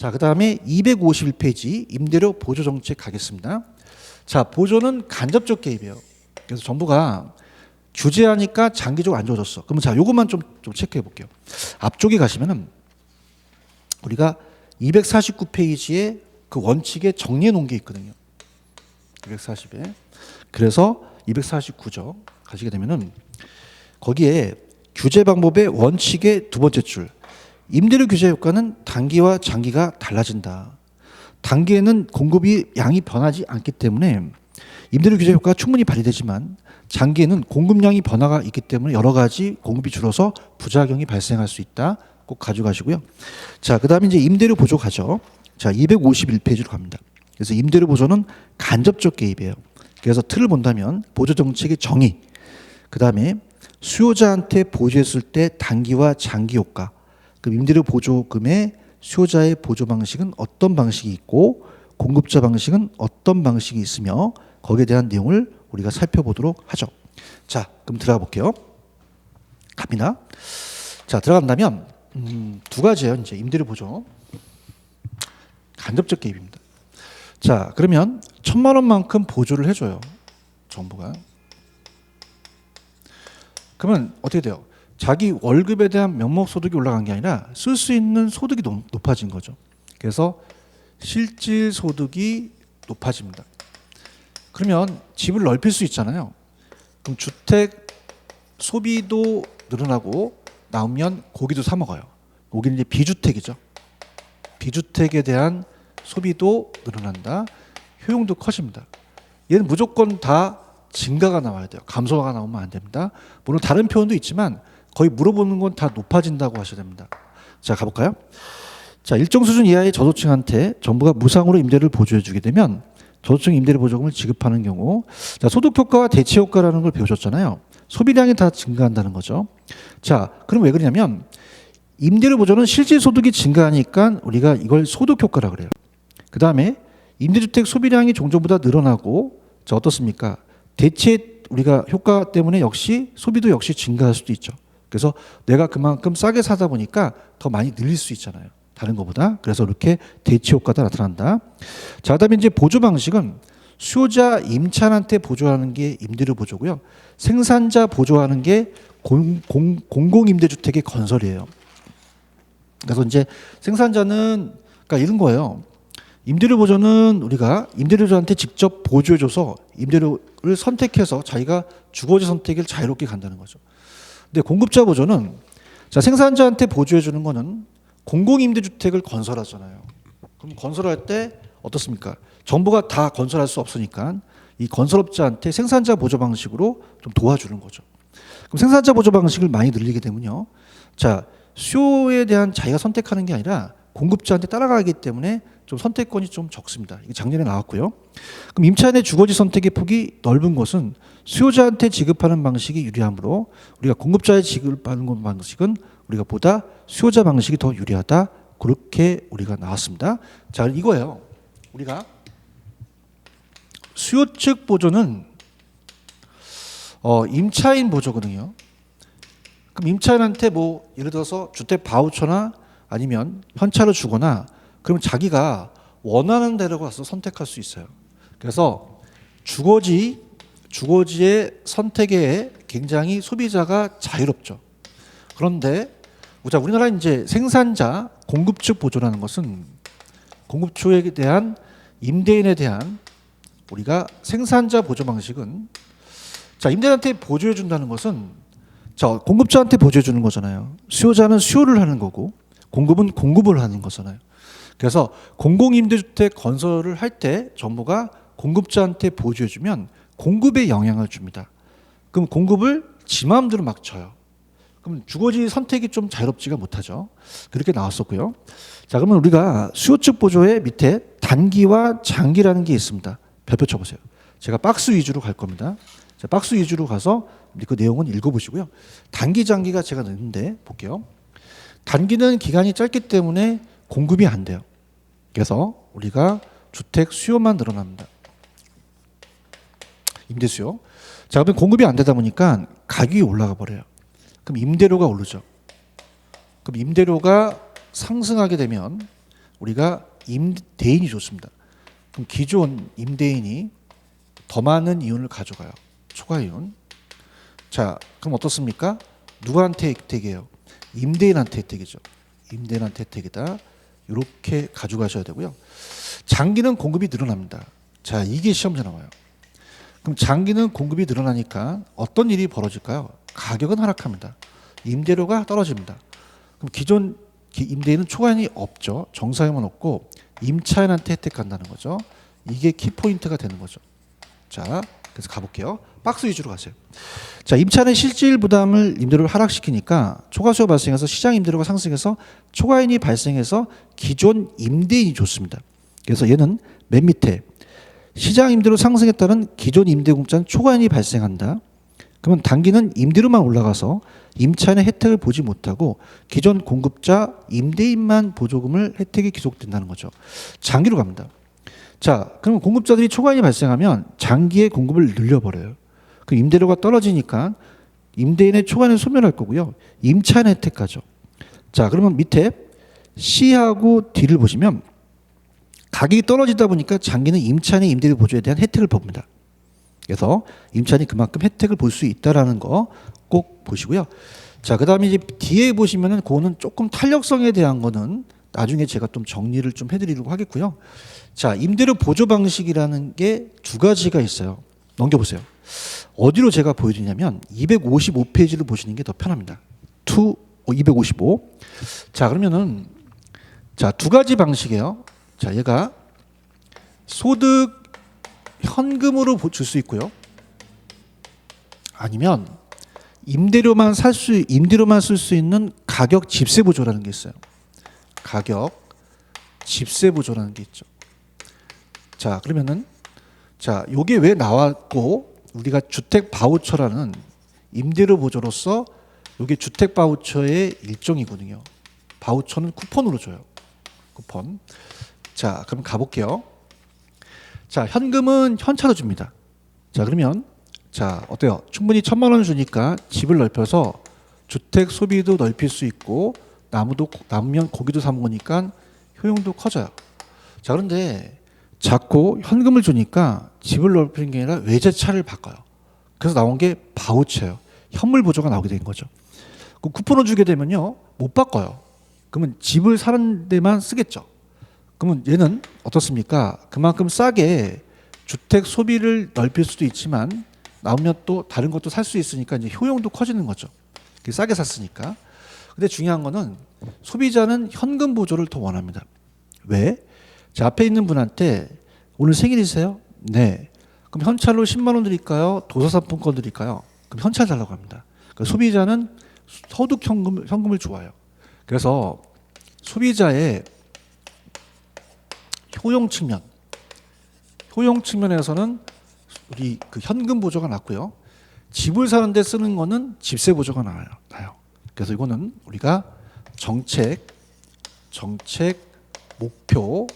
자, 그 다음에 251페이지 임대료 보조 정책 가겠습니다. 자, 보조는 간접적 개입이에요. 그래서 정부가 규제하니까 장기적으로 안 좋아졌어. 그러면 자, 요것만 좀 체크해 볼게요. 앞쪽에 가시면은 우리가 249페이지에 그 원칙에 정리해 놓은 게 있거든요. 240에. 그래서 249죠. 가시게 되면은 거기에 규제 방법의 원칙의 두 번째 줄. 임대료 규제 효과는 단기와 장기가 달라진다. 단기에는 공급이 양이 변하지 않기 때문에 임대료 규제 효과가 충분히 발휘되지만 장기에는 공급량이 변화가 있기 때문에 여러 가지 공급이 줄어서 부작용이 발생할 수 있다. 꼭 가져가시고요. 자, 그다음에 이제 임대료 보조 가죠. 자, 251페이지로 갑니다. 그래서 임대료 보조는 간접적 개입이에요. 그래서 틀을 본다면 보조 정책의 정의, 그다음에 수요자한테 보조했을 때 단기와 장기 효과. 그럼 임대료 보조금의 수요자의 보조 방식은 어떤 방식이 있고 공급자 방식은 어떤 방식이 있으며 거기에 대한 내용을 우리가 살펴보도록 하죠. 자, 그럼 들어가 볼게요. 갑니다. 자, 들어간다면 두 가지예요. 이제 임대료 보조. 간접적 개입입니다. 자, 그러면 1,000만 원만큼 보조를 해줘요. 정부가. 그러면 어떻게 돼요? 자기 월급에 대한 명목 소득이 올라간 게 아니라 쓸 수 있는 소득이 높아진 거죠. 그래서 실질 소득이 높아집니다. 그러면 집을 넓힐 수 있잖아요. 그럼 주택 소비도 늘어나고 나오면 고기도 사 먹어요. 고기는 이제 비주택이죠. 비주택에 대한 소비도 늘어난다. 효용도 커집니다. 얘는 무조건 다 증가가 나와야 돼요. 감소가 나오면 안 됩니다. 물론 다른 표현도 있지만 거의 물어보는 건 다 높아진다고 하셔야 됩니다. 자, 가볼까요? 자, 일정 수준 이하의 저소득층한테 정부가 무상으로 임대를 보조해 주게 되면 저소득층 임대료 보조금을 지급하는 경우, 자, 소득 효과와 대체 효과라는 걸 배우셨잖아요. 소비량이 다 증가한다는 거죠. 자, 그럼 왜 그러냐면 임대료 보조는 실질 소득이 증가하니까 우리가 이걸 소득 효과라 그래요. 그 다음에 임대주택 소비량이 종전보다 늘어나고, 자, 어떻습니까? 대체 우리가 효과 때문에 역시 소비도 역시 증가할 수도 있죠. 그래서 내가 그만큼 싸게 사다 보니까 더 많이 늘릴 수 있잖아요. 다른 것보다. 그래서 이렇게 대체 효과가 나타난다. 자, 그다음에 이제 보조 방식은 수요자 임차인한테 보조하는 게 임대료 보조고요. 생산자 보조하는 게 공공임대주택의 건설이에요. 그래서 이제 생산자는 그러니까 이런 거예요. 임대료 보조는 우리가 임대료자한테 직접 보조해줘서 임대료를 선택해서 자기가 주거지 선택을 자유롭게 간다는 거죠. 근데 공급자 보조는, 자, 생산자한테 보조해주는 거는 공공임대주택을 건설하잖아요. 그럼 건설할 때 어떻습니까? 정부가 다 건설할 수 없으니까 이 건설업자한테 생산자 보조 방식으로 좀 도와주는 거죠. 그럼 생산자 보조 방식을 많이 늘리게 되면요. 자, 수요에 대한 자기가 선택하는 게 아니라 공급자한테 따라가기 때문에 좀 선택권이 좀 적습니다. 이게 작년에 나왔고요. 그럼 임차인의 주거지 선택의 폭이 넓은 것은 수요자한테 지급하는 방식이 유리하므로 우리가 공급자에 지급하는 방식은 우리가 보다 수요자 방식이 더 유리하다. 그렇게 우리가 나왔습니다. 자, 이거예요. 우리가 수요 측 보조는 임차인 보조거든요. 그럼 임차인한테 뭐 예를 들어서 주택 바우처나 아니면 현찰을 주거나 그러면 자기가 원하는 대로 가서 선택할 수 있어요. 그래서 주거지의 선택에 굉장히 소비자가 자유롭죠. 그런데 우리나라 이제 생산자 공급 측 보조라는 것은 공급 측에 대한 임대인에 대한 우리가 생산자 보조 방식은, 자, 임대인한테 보조해 준다는 것은, 자, 공급자한테 보조해 주는 거잖아요. 수요자는 수요를 하는 거고 공급은 공급을 하는 거잖아요. 그래서 공공임대주택 건설을 할 때 정부가 공급자한테 보조해 주면 공급에 영향을 줍니다. 그럼 공급을 지 마음대로 막 줘요. 그럼 주거지 선택이 좀 자유롭지가 못하죠. 그렇게 나왔었고요. 자, 그러면 우리가 수요 측 보조의 밑에 단기와 장기라는 게 있습니다. 별표 쳐보세요. 제가 박스 위주로 갈 겁니다. 자, 박스 위주로 가서 그 내용은 읽어보시고요. 단기, 장기가 제가 넣는데 볼게요. 단기는 기간이 짧기 때문에 공급이 안 돼요. 그래서 우리가 주택 수요만 늘어납니다. 임대 수요. 자, 그러면 공급이 안 되다 보니까 가격이 올라가 버려요. 그럼 임대료가 오르죠. 그럼 임대료가 상승하게 되면 우리가 임대인이 좋습니다. 그럼 기존 임대인이 더 많은 이윤을 가져가요. 초과 이윤. 자, 그럼 어떻습니까? 누구한테 혜택이에요? 임대인한테 혜택이죠. 임대인한테 혜택이다. 이렇게 가져가셔야 되고요. 장기는 공급이 늘어납니다. 자, 이게 시험에 나와요. 그럼 장기는 공급이 늘어나니까 어떤 일이 벌어질까요? 가격은 하락합니다. 임대료가 떨어집니다. 그럼 기존 임대인은 초과이윤이 없죠. 정사이윤만 없고 임차인한테 혜택 간다는 거죠. 이게 키포인트가 되는 거죠. 자, 그래서 가볼게요. 박스 위주로 가세요. 자, 임차인의 실질 부담을 임대료를 하락시키니까 초과수요가 발생해서 시장 임대료가 상승해서 초과이윤이 발생해서 기존 임대인이 좋습니다. 그래서 얘는 맨 밑에 시장 임대료 상승에 따른 기존 임대공짜는 초과이윤이 발생한다. 그러면 단기는 임대료만 올라가서 임차인의 혜택을 보지 못하고 기존 공급자 임대인만 보조금을 혜택이 기속된다는 거죠. 장기로 갑니다. 자, 그러면 공급자들이 초과이윤이 발생하면 장기의 공급을 늘려버려요. 그 임대료가 떨어지니까 임대인의 초과이윤을 소멸할 거고요. 임차인의 혜택까죠. 자, 그러면 밑에 C하고 D를 보시면 가격이 떨어지다 보니까 장기는 임차인의 임대료 보조에 대한 혜택을 봅니다. 그래서 임차인이 그만큼 혜택을 볼 수 있다라는 거 꼭 보시고요. 자, 그다음에 이제 뒤에 보시면은 그거는 조금 탄력성에 대한 거는 나중에 제가 좀 정리를 좀 해드리려고 하겠고요. 자, 임대료 보조 방식이라는 게 두 가지가 있어요. 넘겨보세요. 어디로 제가 보여드리냐면 255페이지를 보시는 게 더 편합니다. 255. 자, 그러면은 자, 두 가지 방식이에요. 자, 얘가 소득 현금으로 줄 수 있고요. 아니면 임대료만 쓸 수 있는 가격 집세 보조라는 게 있어요. 가격 집세 보조라는 게 있죠. 자, 그러면은 자, 요게 왜 나왔고 우리가 주택 바우처라는 임대료 보조로서 요게 주택 바우처의 일종이거든요. 바우처는 쿠폰으로 줘요. 쿠폰. 자, 그럼 가볼게요. 자, 현금은 현차로 줍니다. 자, 그러면 자, 어때요? 충분히 1,000만 원 주니까 집을 넓혀서 주택 소비도 넓힐 수 있고 남으면 고기도 사 먹으니까 효용도 커져요. 자, 그런데 자꾸 현금을 주니까 집을 넓히는 게 아니라 외제차를 바꿔요. 그래서 나온 게 바우처예요. 현물 보조가 나오게 된 거죠. 그 쿠폰을 주게 되면요, 못 바꿔요. 그러면 집을 사는 데만 쓰겠죠. 그러면 얘는 어떻습니까? 그만큼 싸게 주택 소비를 넓힐 수도 있지만 나오면 또 다른 것도 살 수 있으니까 이제 효용도 커지는 거죠. 싸게 샀으니까. 근데 중요한 거는 소비자는 현금 보조를 더 원합니다. 왜? 자, 앞에 있는 분한테 오늘 생일이세요? 네. 그럼 현찰로 10만 원 드릴까요? 도서상품권 드릴까요? 그럼 현찰 달라고 합니다. 그러니까 소비자는 소득 현금을 좋아해요. 그래서 소비자의 효용 측면에서는 우리 그 현금 보조가 낫고요. 집을 사는데 쓰는 거는 집세 보조가 나요. 그래서 이거는 우리가 정책 목표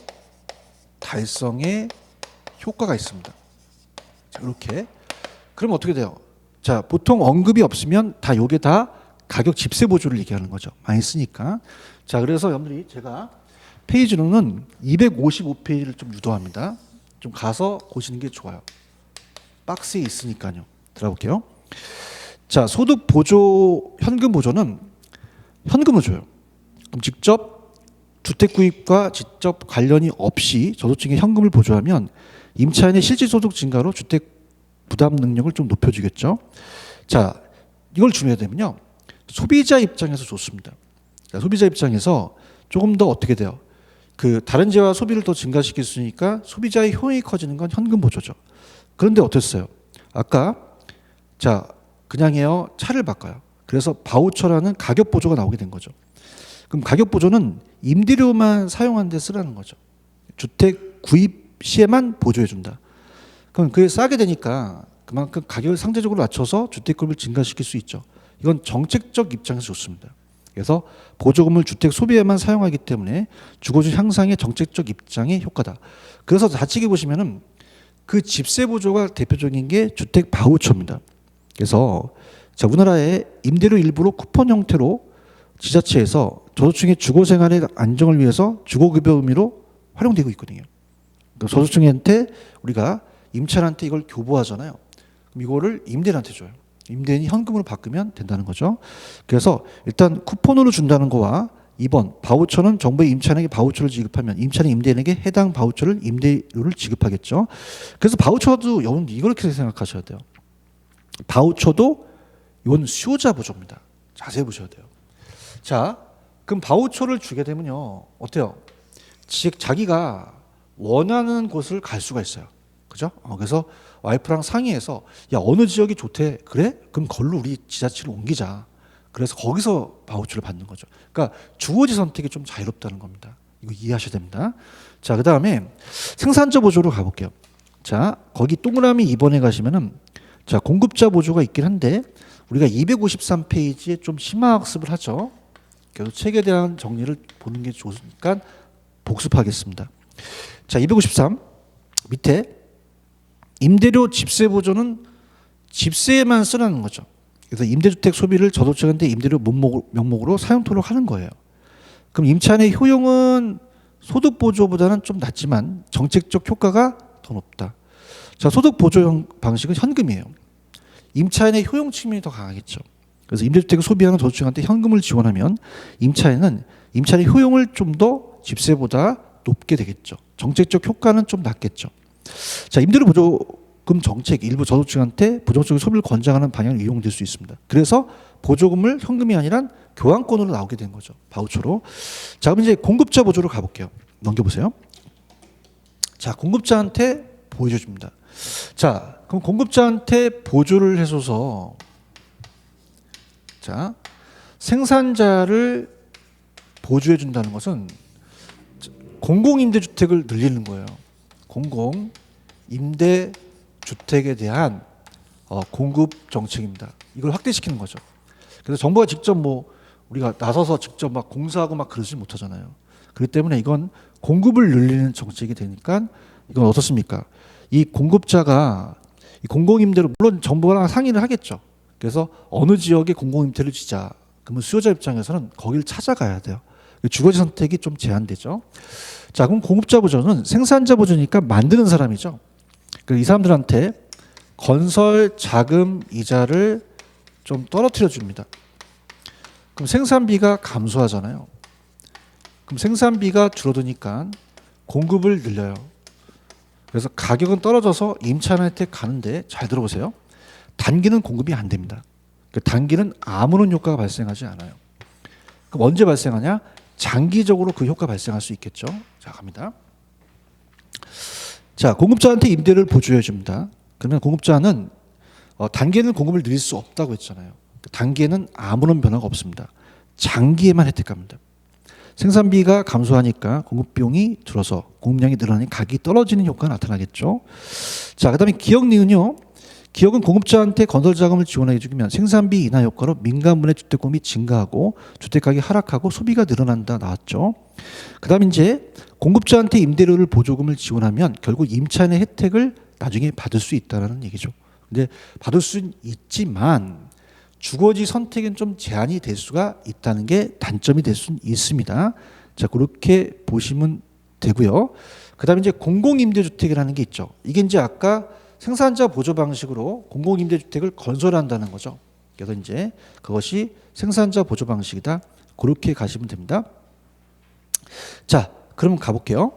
달성에 효과가 있습니다. 자, 이렇게. 그럼 어떻게 돼요? 자, 보통 언급이 없으면 다 요게 다 가격 집세 보조를 얘기하는 거죠. 많이 쓰니까. 자, 그래서 여러분들이 제가 페이지로는 255페이지를 좀 유도합니다. 좀 가서 보시는 게 좋아요. 박스에 있으니까요. 들어볼게요. 자, 소득 보조, 현금 보조는 현금을 줘요. 그럼 직접 주택 구입과 직접 관련이 없이 저소득층에 현금을 보조하면 임차인의 실질 소득 증가로 주택 부담 능력을 좀 높여주겠죠. 자, 이걸 주면 되면요, 소비자 입장에서 좋습니다. 자, 소비자 입장에서 조금 더 어떻게 돼요? 그 다른 재와 소비를 더 증가시킬 수 있으니까 소비자의 효용이 커지는 건 현금 보조죠. 그런데 어땠어요? 아까 자, 그냥해요, 차를 바꿔요. 그래서 바우처라는 가격 보조가 나오게 된 거죠. 그럼 가격 보조는 임대료만 사용하는 데 쓰라는 거죠. 주택 구입 시에만 보조해 준다. 그럼 그게 싸게 되니까 그만큼 가격을 상대적으로 낮춰서 주택 구입을 증가시킬 수 있죠. 이건 정책적 입장에서 좋습니다. 그래서 보조금을 주택 소비에만 사용하기 때문에 주거주 향상의 정책적 입장의 효과다. 그래서 좌측에 보시면은 그 집세 보조가 대표적인 게 주택 바우처입니다. 그래서 자, 우리나라의 임대료 일부로 쿠폰 형태로 지자체에서 저소득층의 주거 생활의 안정을 위해서 주거급여 의미로 활용되고 있거든요. 그러니까 저소득층한테 우리가 임차인한테 이걸 교부하잖아요. 그럼 이거를 임대인한테 줘요. 임대인이 현금으로 바꾸면 된다는 거죠. 그래서 일단 쿠폰으로 준다는 거와 2번 바우처는 정부의 임차인에게 바우처를 지급하면 임차인 임대인에게 해당 바우처를 임대료를 지급하겠죠. 그래서 바우처도 여러분 이렇게 생각하셔야 돼요. 바우처도 이건 수요자 보조입니다. 자세히 보셔야 돼요. 자, 그럼 바우처를 주게 되면요 어때요? 자기가 원하는 곳을 갈 수가 있어요. 그죠? 그래서 와이프랑 상의해서 야 어느 지역이 좋대. 그래? 그럼 걸로 우리 지자체를 옮기자. 그래서 거기서 바우처를 받는 거죠. 그러니까 주거지 선택이 좀 자유롭다는 겁니다. 이거 이해하셔야 됩니다. 자, 그다음에 생산자 보조로 가볼게요. 자, 거기 동그라미 2번에 가시면은 자, 공급자 보조가 있긴 한데 우리가 253페이지에 좀 심화학습을 하죠. 그래서 책에 대한 정리를 보는 게 좋으니까 복습하겠습니다. 자, 253 밑에 임대료 집세 보조는 집세에만 쓰라는 거죠. 그래서 임대주택 소비를 저소득층한테 임대료 명목으로 사용토록 하는 거예요. 그럼 임차인의 효용은 소득 보조보다는 좀 낮지만 정책적 효과가 더 높다. 자, 소득 보조 방식은 현금이에요. 임차인의 효용 측면이 더 강하겠죠. 그래서 임대주택을 소비하는 저소득층한테 현금을 지원하면 임차인의 효용을 좀 더 집세보다 높게 되겠죠. 정책적 효과는 좀 낮겠죠. 자, 임대료 보조금 정책 일부 저소득층한테 부정적인 소비를 권장하는 방향을 이용될 수 있습니다. 그래서 보조금을 현금이 아니라 교환권으로 나오게 된 거죠. 바우처로. 자, 그럼 이제 공급자 보조로 가볼게요. 넘겨보세요. 자, 공급자한테 보여줘 줍니다. 자, 그럼 공급자한테 보조를 해줘서 자, 생산자를 보조해 준다는 것은 공공임대주택을 늘리는 거예요. 공공임대주택에 대한 공급 정책입니다. 이걸 확대시키는 거죠. 그래서 정부가 직접 우리가 나서서 직접 막 공사하고 막 그러지 못하잖아요. 그렇기 때문에 이건 공급을 늘리는 정책이 되니까 이건 어떻습니까? 이 공급자가 이 공공임대로 물론 정부랑 상의를 하겠죠. 그래서 어느 지역에 공공임대를 주자. 그러면 수요자 입장에서는 거기를 찾아가야 돼요. 주거지 선택이 좀 제한되죠. 자, 그럼 공급자 보조는 생산자 보조니까 만드는 사람이죠. 이 사람들한테 건설 자금 이자를 좀 떨어뜨려 줍니다. 그럼 생산비가 감소하잖아요. 그럼 생산비가 줄어드니까 공급을 늘려요. 그래서 가격은 떨어져서 임차인한테 가는데 잘 들어보세요. 단기는 공급이 안 됩니다. 단기는 아무런 효과가 발생하지 않아요. 그럼 언제 발생하냐? 장기적으로 그 효과 발생할 수 있겠죠. 자, 갑니다. 자, 공급자한테 임대를 보조해 줍니다. 그러면 공급자는 단기에는 공급을 늘릴 수 없다고 했잖아요. 단기에는 아무런 변화가 없습니다. 장기에만 혜택합니다. 생산비가 감소하니까 공급 비용이 줄어서 공급량이 늘어나니 가격이 떨어지는 효과가 나타나겠죠. 자, 그다음에 기역 니은요. 기역은 공급자한테 건설 자금을 지원해 주면 생산비 인하 효과로 민간분의 주택 공급이 증가하고 주택 가격이 하락하고 소비가 늘어난다 나왔죠. 그다음에 이제 공급자한테 임대료를 보조금을 지원하면 결국 임차인의 혜택을 나중에 받을 수 있다는 얘기죠. 근데 받을 수는 있지만 주거지 선택엔 좀 제한이 될 수가 있다는 게 단점이 될 수는 있습니다. 자, 그렇게 보시면 되고요. 그다음에 이제 공공임대주택이라는 게 있죠. 이게 이제 아까 생산자 보조 방식으로 공공임대주택을 건설한다는 거죠. 그래서 이제 그것이 생산자 보조 방식이다. 그렇게 가시면 됩니다. 자, 그럼 가볼게요.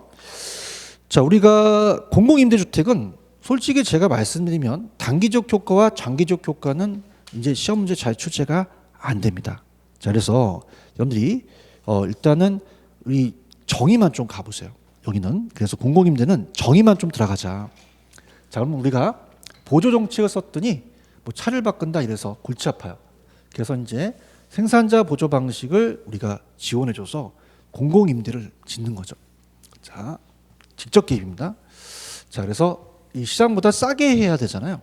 자, 우리가 공공임대주택은 솔직히 제가 말씀드리면 단기적 효과와 장기적 효과는 이제 시험 문제 잘 출제가 안 됩니다. 자, 그래서 여러분들이 일단은 우리 정의만 좀 가보세요. 여기는 그래서 공공임대는 정의만 좀 들어가자. 자, 그럼 우리가 보조 정책을 썼더니 차를 바꾼다 이래서 골치 아파요. 그래서 이제 생산자 보조 방식을 우리가 지원해줘서 공공임대를 짓는 거죠. 자, 직접 개입입니다. 자, 그래서 이 시장보다 싸게 해야 되잖아요.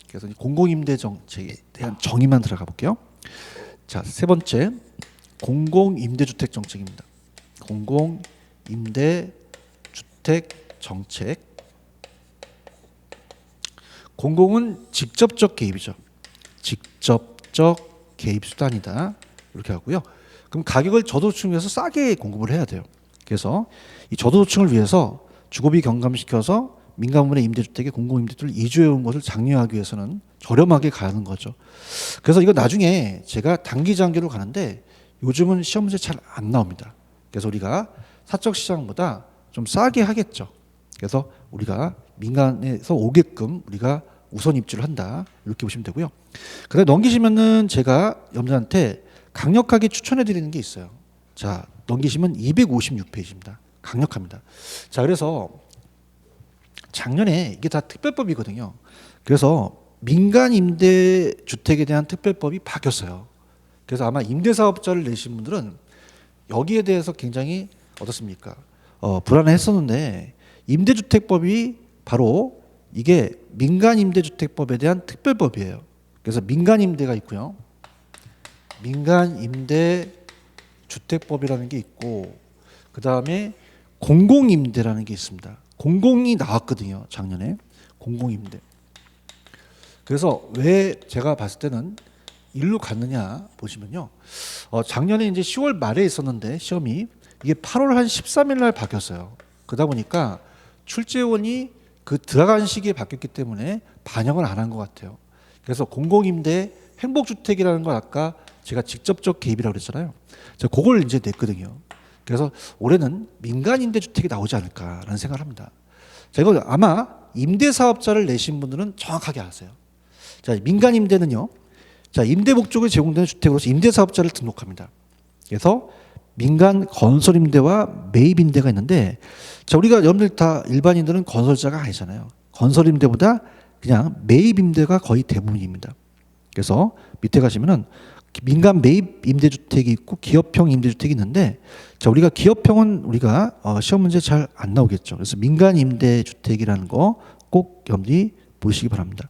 그래서 공공임대 정책에 대한 정의만 들어가 볼게요. 자, 세 번째 공공임대주택 정책입니다. 공공임대주택 정책. 공공은 직접적 개입이죠. 직접적 개입 수단이다. 이렇게 하고요. 그럼 가격을 저소득층을 위해서 싸게 공급을 해야 돼요. 그래서 이 저소득층을 위해서 주거비 경감시켜서 민간부문의 임대주택에 공공임대주를 이주해온 것을 장려하기 위해서는 저렴하게 가는 거죠. 그래서 이거 나중에 제가 단기 장기로 가는데 요즘은 시험 문제 잘 안 나옵니다. 그래서 우리가 사적 시장보다 좀 싸게 하겠죠. 그래서 우리가 민간에서 오게끔 우리가 우선 입주를 한다 이렇게 보시면 되고요. 그다음에 넘기시면은 제가 여러분들한테 강력하게 추천해 드리는 게 있어요. 자, 넘기시면 256페이지입니다. 강력합니다. 자, 그래서 작년에 이게 다 특별법이거든요. 그래서 민간 임대 주택에 대한 특별법이 바뀌었어요. 그래서 아마 임대사업자를 내신 분들은 여기에 대해서 굉장히 어떻습니까? 불안해했었는데 임대주택법이 바로 이게 민간임대주택법에 대한 특별법이에요. 그래서 민간임대가 있고요. 민간임대주택법이라는 게 있고 그 다음에 공공임대라는 게 있습니다. 공공이 나왔거든요. 작년에 공공임대. 그래서 왜 제가 봤을 때는 일로 갔느냐 보시면요. 작년에 이제 10월 말에 있었는데 시험이 이게 8월 한 13일 날 바뀌었어요. 그러다 보니까 출제원이 그 들어간 시기에 바뀌었기 때문에 반영을 안 한 것 같아요. 그래서 공공임대 행복주택이라는 걸 아까 제가 직접적 개입이라고 그랬잖아요. 제가 그걸 이제 냈거든요. 그래서 올해는 민간임대주택이 나오지 않을까라는 생각을 합니다. 자, 이거 아마 임대사업자를 내신 분들은 정확하게 아세요. 자, 민간임대는요. 자, 임대 목적에 제공되는 주택으로서 임대사업자를 등록합니다. 그래서 민간 건설임대와 매입임대가 있는데, 자, 우리가 여러분들 다 일반인들은 건설자가 아니잖아요. 건설임대보다 그냥 매입임대가 거의 대부분입니다. 그래서 밑에 가시면은 민간 매입 임대주택이 있고 기업형 임대주택이 있는데, 자, 우리가 기업형은 우리가 시험 문제 잘 안 나오겠죠. 그래서 민간 임대주택이라는 거 꼭 여러분들이 보시기 바랍니다.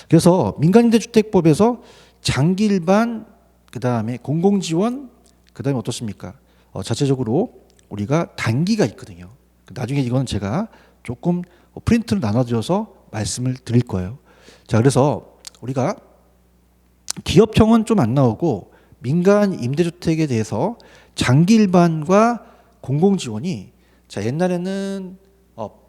그래서 민간 임대주택법에서 장기 일반, 그 다음에 공공지원, 그 다음에 어떻습니까? 자체적으로 우리가 단기가 있거든요. 나중에 이거는 제가 조금 프린트를 나눠드려서 말씀을 드릴 거예요. 자, 그래서 우리가 기업형은 좀 안 나오고 민간 임대주택에 대해서 장기 일반과 공공지원이 자, 옛날에는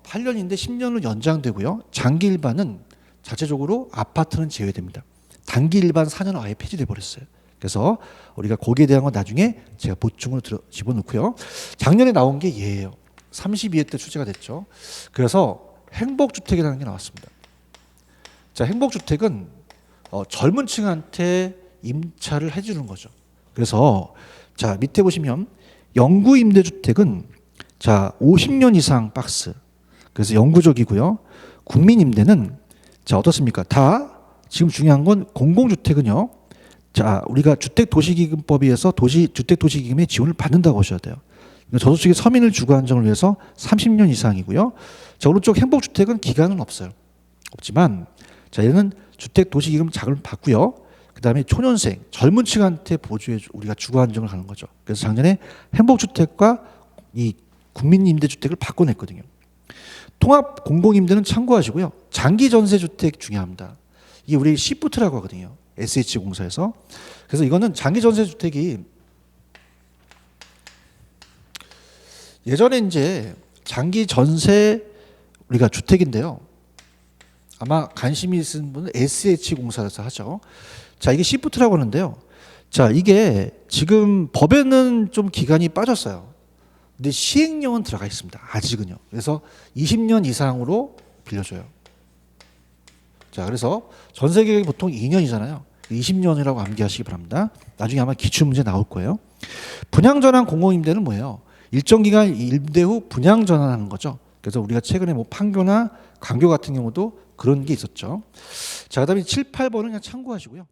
8년인데 10년으로 연장되고요. 장기 일반은 자체적으로 아파트는 제외됩니다. 단기 일반 4년은 아예 폐지돼 버렸어요. 그래서 우리가 거기에 대한 건 나중에 제가 보충을 집어넣고요. 작년에 나온 게 얘예요. 32회 때 출제가 됐죠. 그래서 행복주택이라는 게 나왔습니다. 자, 행복주택은 젊은 층한테 임차를 해주는 거죠. 그래서 자, 밑에 보시면 영구 임대주택은 자 50년 이상 박스. 그래서 영구적이고요. 국민 임대는 자 어떻습니까? 다 지금 중요한 건 공공주택은요. 자, 우리가 주택도시기금법에 의해서 주택도시기금의 지원을 받는다고 하셔야 돼요. 저소득의 서민을 주거 안정을 위해서 30년 이상이고요. 자, 오른쪽 행복주택은 기간은 없어요. 없지만 자, 얘는 주택도시기금 자금을 받고요. 그 다음에 초년생, 젊은 층한테 보조해 우리가 주거 안정을 하는 거죠. 그래서 작년에 행복주택과 이 국민임대주택을 바꿔냈거든요. 통합 공공임대는 참고하시고요. 장기전세주택 중요합니다. 이게 우리 시프트라고 하거든요. SH공사에서. 그래서 이거는 장기전세주택이 예전에 이제 장기전세 우리가 주택인데요. 아마 관심이 있으신 분은 SH공사에서 하죠. 자, 이게 시프트라고 하는데요. 자, 이게 지금 법에는 좀 기간이 빠졌어요. 근데 시행령은 들어가 있습니다. 아직은요. 그래서 20년 이상으로 빌려줘요. 자, 그래서 전세 계획이 보통 2년이잖아요. 20년이라고 암기하시기 바랍니다. 나중에 아마 기출문제 나올 거예요. 분양전환 공공임대는 뭐예요? 일정 기간 임대 후 분양전환하는 거죠. 그래서 우리가 최근에 뭐 판교나 강교 같은 경우도 그런 게 있었죠. 자, 그다음에 7, 8번은 그냥 참고하시고요.